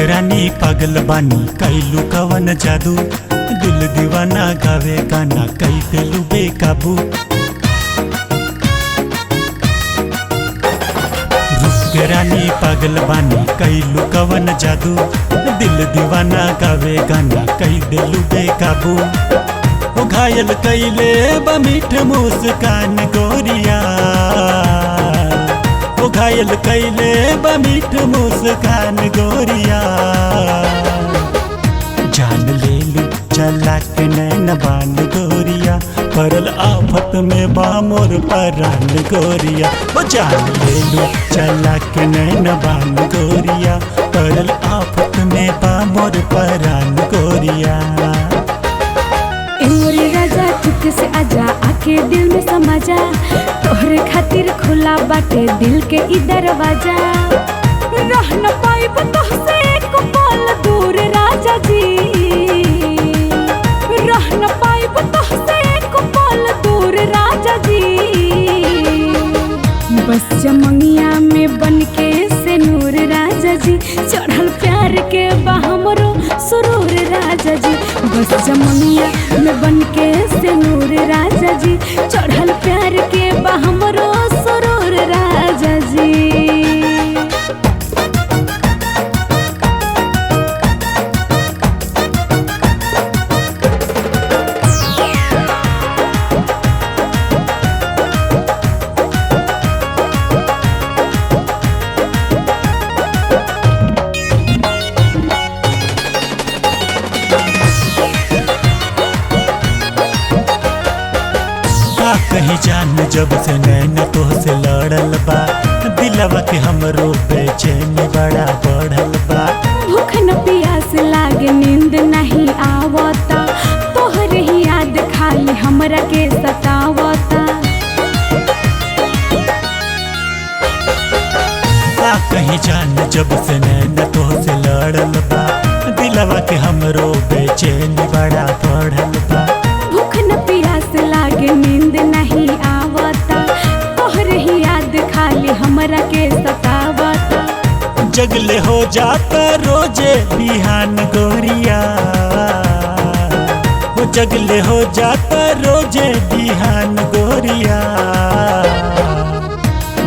रानी पागल बानी कैलू कवन जादू, दिल दीवाना गावे गाना कई दिलू बेकाबू। रानी पागल बानी कैलू कवन जादू, दिल दीवाना गावे गाना कई दिलू बेकाबू। ओ घायल कैले बमीठ मुस्कान गोरिया, ओ घायल कैले बमीठ मुस्कान गोरिया। जान ले लू चला के नैन बान गोरिया, परल आफत में बामोर परान गोरिया। ओ जान ले लू चला के नैन बान गोरिया, परल आफत में बामोर परान गोरिया। मोरे राजा चुप से आजा, आके दिल में समा जा, तोहरे खातिर खुला बाटे दिल के ई दरवाजा। रह न पाइब तोहसे एक पल दूर राजा जी, रह न पाइब तोहसे एक पल दूर राजा जी। बस चमंगिया में बनके से नूर राजा जी, चढ़ल प्यार के बहमरो सुरूर राजा जी। बस चमंगिया में बनके से नूर राजा जी, चढ़ल प्यार के बहमरो सुरूर राजा जी। कहीं जान जब से नैना तोह से लड़ल बा, दिलवा के हमरो बेचैन बड़ा बढ़ल बा। भूख न प्यास लागे नींद नहीं आवता, तोहरे ही याद खाली हमरा के सतावता। कहीं जान जब से नैना तोह से लड़ल बा, दिलवा के हमरो बेचैन बड़ा बढ़ल बा। भूख न प्यास लागे नींद नहीं आवता, तोहरे ही याद खाली हमरा के सतावता। जगले हो जाता रोजे बिहान गोरिया, वो जगले हो जाता रोजे बिहान गोरिया।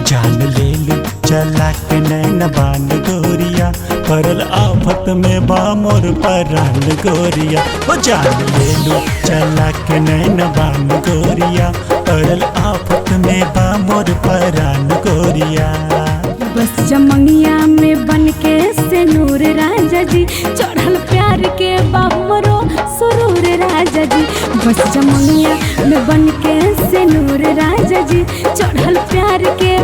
जान ले लू चला के नैन बान गोरिया, परल आफत में बामोर परान गोरिया। वो जान ले लू चला के नैन बान गोरिया, परल आफत में बामोर परान गोरिया। बस चमंगिया में बनके से नूर राजा जी, चढ़ल प्यार के बहमरो सुरूर राजा जी। बस चमंगिया में बनके से नूर राजा जी, चढ़ल प्यार के